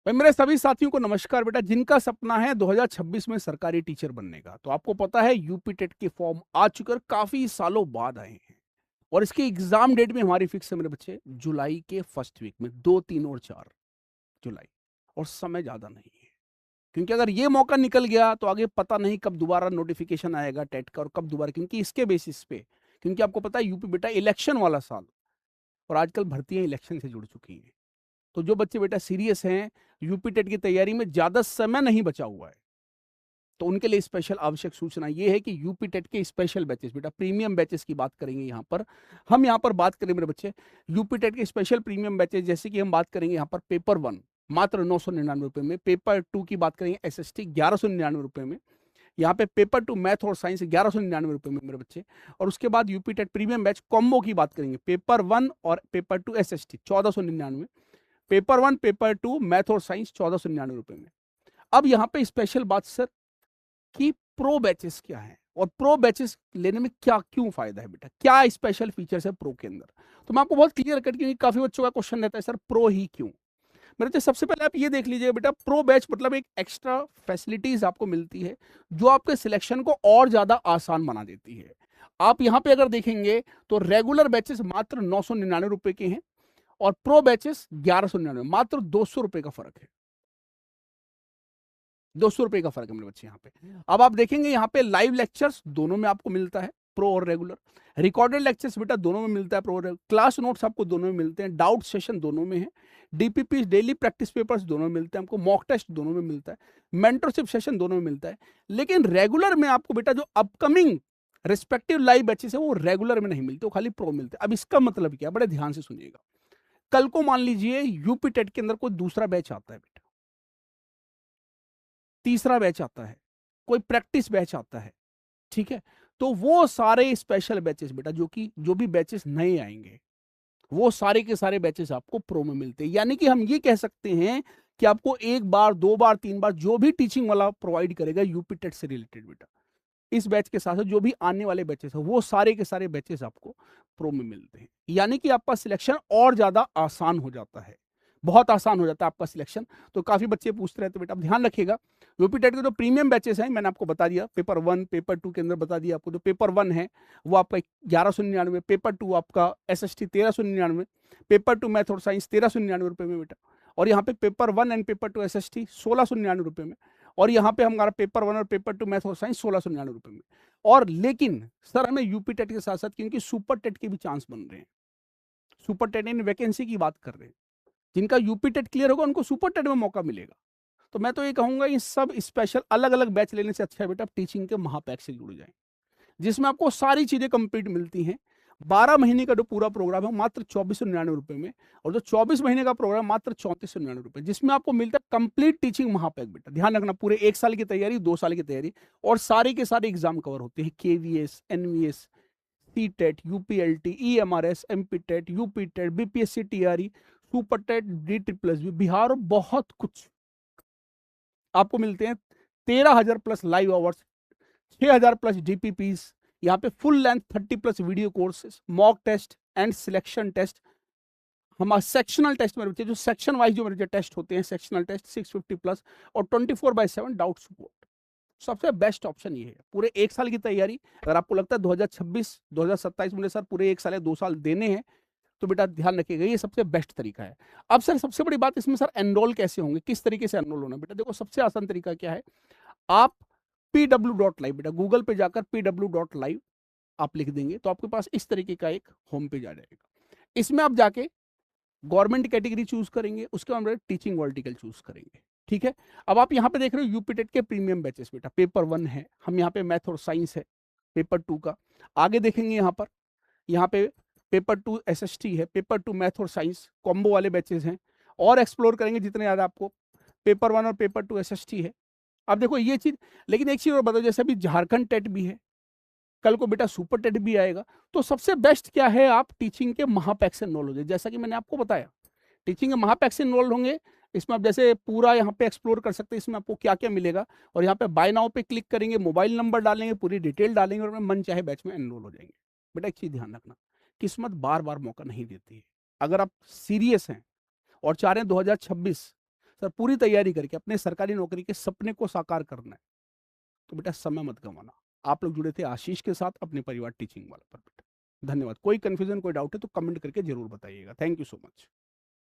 भाई मेरे सभी साथियों को नमस्कार बेटा। जिनका सपना है 2026 में सरकारी टीचर बनने का, तो आपको पता है यूपी टेट के फॉर्म आ चुके और काफी सालों बाद आए हैं। और इसकी एग्जाम डेट में हमारी फिक्स है मेरे बच्चे, जुलाई के फर्स्ट वीक में, 2, 3 और 4 जुलाई। और समय ज्यादा नहीं है, क्योंकि अगर ये मौका निकल गया तो आगे पता नहीं कब दोबारा नोटिफिकेशन आएगा टेट का और कब दोबारा, क्योंकि इसके बेसिस पे, क्योंकि आपको पता है यूपी बेटा इलेक्शन वाला साल, और आजकल भर्तियां इलेक्शन से जुड़ चुकी हैं। तो जो बच्चे बेटा सीरियस हैं, यूपी टेट की तैयारी में ज्यादा समय नहीं बचा हुआ है, तो उनके लिए स्पेशल आवश्यक सूचना ये है कि यूपी टेट के स्पेशल बैचेस, बेटा प्रीमियम बैचेस की बात करेंगे यहाँ पर। हम यहाँ पर बात करें मेरे बच्चे यूपी टेट के स्पेशल प्रीमियम बैचेस, जैसे कि हम बात करेंगे यहाँ पर पेपर 1 मात्र 999 रुपए में, पेपर 2 की बात करेंगे एसएसटी 1199 रुपए में, यहाँ पे पेपर 2 मैथ और साइंस 1199 रुपए में मेरे बच्चे। और उसके बाद UP TET premium batch combo की बात करेंगे, पेपर 1 और paper 2 SST 1499, paper 1 paper 2 math और साइंस 1499 रुपए में। अब यहाँ पे स्पेशल बात सर कि प्रो बैचेस क्या है और प्रो बैचेस लेने में क्या क्यों फायदा है बेटा, क्या स्पेशल फीचर्स है प्रो के अंदर। तो मैं आपको बहुत क्लियर कट, क्योंकि काफी बच्चों का क्वेश्चन रहता है सर प्रो ही क्यों। मेरे तो सबसे पहले आप ये देख लीजिए बेटा, प्रो बैच मतलब एक एक्स्ट्रा फैसिलिटीज आपको मिलती है जो आपके सिलेक्शन को और ज्यादा आसान बना देती है। आप यहाँ पे अगर देखेंगे तो रेगुलर बैचेस मात्र 999 रुपए के हैं और प्रो बैचेस 1199, मात्र 200 रुपए का फर्क है। 200 रुपए का फर्क है मेरे बच्चे यहाँ पे। अब आप देखेंगे यहाँ पे लाइव लेक्चर्स दोनों में आपको मिलता है, प्रो और रेगुलर। रिकॉर्डेड लेक्चर्स बेटा दोनों में मिलता है, प्रो और क्लास नोट्स आपको दोनों में मिलते हैं, डाउट सेशन दोनों में है, डीपीपी डेली प्रैक्टिस पेपर्स दोनों में मिलते हैं हमको, मॉक टेस्ट दोनों में मिलता है, मेंटरशिप सेशन दोनों में मिलता है। लेकिन रेगुलर में आपको बेटा जो अपकमिंग रिस्पेक्टिव लाइव बैचेस है वो रेगुलर में नहीं मिलते, वो खाली प्रो मिलते हैं। अब इसका मतलब क्या, बड़े ध्यान से सुनिएगा। कल को मान लीजिए यूपी टेट के अंदर कोई दूसरा बैच आता है बेटा, तीसरा बैच आता है, कोई प्रैक्टिस बैच आता है, ठीक है, तो वो सारे स्पेशल बैचेस बेटा, जो भी बैचेस नए आएंगे, वो सारे के सारे बैचेस आपको प्रो में मिलते हैं। यानी कि हम ये कह सकते हैं कि आपको एक बार, दो बार, तीन बार जो भी टीचिंग वाला प्रोवाइड करेगा यूपी टेट से रिलेटेड बेटा, इस बैच के साथ जो भी आने वाले बैचेस है वो सारे के सारे बैचेस आपको प्रो में मिलते हैं। यानी कि आपका सिलेक्शन और ज्यादा आसान हो जाता है, बहुत आसान हो जाता है आपका सिलेक्शन। तो काफी बच्चे पूछते रहते हैं बेटा, आप ध्यान रखिएगा यूपी टेट के जो प्रीमियम बैचेस हैं मैंने आपको बता दिया, पेपर 1 पेपर 2 के अंदर बता दिया आपको। जो पेपर 1 है वो आपका 1199, पेपर 2 आपका एसएसटी 1399, पेपर 2 मैथ और साइंस 1399 रुपए में बेटा। और यहाँ पे पेपर 1 एंड पेपर 2 एसएसटी 1699 रुपए में। और यहाँ पे हमारा पेपर 1 और पेपर 2 मैथ और साइंस 1699 रुपए में। और लेकिन सर हमें यूपी टेट के साथ साथ, क्योंकि सुपर टेट के भी चांस बन रहे हैं, सुपर टेट इन वैकेंसी की बात कर रहे हैं, जिनका यूपी टेट क्लियर होगा उनको सुपर टेट में मौका मिलेगा। तो मैं तो ये कहूंगा इन सब स्पेशल अलग अलग बैच लेने से अच्छा है बेटा टीचिंग के महापैक से जुड़ जाए, जिसमें आपको सारी चीजें कंप्लीट मिलती हैं। 12 महीने का जो पूरा प्रोग्राम है मात्र 2499 रुपए में, और जो 24 महीने का प्रोग्राम मात्र 3499 रुपए, जिसमें आपको मिलता है कंप्लीट टीचिंग महापैक बेटा। ध्यान रखना, पूरे 1 साल की तैयारी, 2 साल की तैयारी, और सारे के सारे एग्जाम कवर होते हैं, KVS, NVS, C TET, UPLT, EMRS, MP TET, UP TET, BPSC TRE, super TET, D triple S, Bihar, और बहुत कुछ आपको मिलते हैं। 13,000 plus live hours, 6,000 plus DPPs, यहाँ पे full length 30 plus video courses, mock test and selection test, हमारा sectional test में बच्चे जो सेक्शन वाइज जो मेरे टेस्ट होते हैं, सेक्शनल टेस्ट 650 प्लस, और 24/7 डाउट सपोर्ट। सबसे बेस्ट ऑप्शन ये है पूरे 1 साल की तैयारी। अगर आपको लगता है 2026 2027 मुझे सर पूरे 1 साल या 2 साल देने हैं, तो बेटा ध्यान रखिएगा ये सबसे बेस्ट तरीका है। अब सर सबसे बड़ी बात इसमें, सर एनरोल कैसे होंगे, किस तरीके से एनरोल होना, बेटा देखो सबसे आसान तरीका क्या है, आप pw.live बेटा गूगल पे जाकर pw.live आप लिख देंगे तो आपके पास इस तरीके का एक होम पेज आ जाएगा। इसमें आप जाके गवर्नमेंट कैटेगरी चूज करेंगे, उसके बाद टीचिंग वर्टिकल चूज करेंगे, ठीक है। अब आप यहाँ पे देख रहे हो यूपी टेट के प्रीमियम बैचेस बेटा, पेपर 1 है, हम यहाँ पे मैथ और साइंस है, पेपर 2 का आगे देखेंगे यहाँ पे पेपर 2 एसएसटी है, पेपर 2 मैथ और साइंस कॉम्बो वाले बैचेस हैं, और एक्सप्लोर करेंगे जितने ज्यादा आपको। पेपर 1 और पेपर 2 एसएसटी है। अब देखो ये चीज, लेकिन एक चीज और बताओ, जैसे अभी झारखंड टेट भी है, कल को बेटा सुपर टेट भी आएगा, तो सबसे बेस्ट क्या है, आप टीचिंग के महापैक से इनरोल हो जाए। जैसा कि मैंने आपको बताया टीचिंग के महापैक से इनरोल होंगे, इसमें आप जैसे पूरा यहाँ पे एक्सप्लोर कर सकते हैं इसमें आपको क्या क्या मिलेगा, और यहाँ पे बाय नाउ पे क्लिक करेंगे, मोबाइल नंबर डालेंगे, पूरी डिटेल डालेंगे, और मन चाहे बैच में एनरोल हो जाएंगे। बेटा एक चीज ध्यान रखना, किस्मत बार बार मौका नहीं देती है। अगर आप सीरियस हैं और चाह रहे हैं 2026 सर पूरी तैयारी करके अपने सरकारी नौकरी के सपने को साकार करना है, तो बेटा समय मत गंवाना। आप लोग जुड़े थे आशीष के साथ अपने परिवार टीचिंग वाला पर बेटा। धन्यवाद। कोई कंफ्यूजन, कोई डाउट है तो कमेंट करके जरूर बताइएगा। Thank you so much.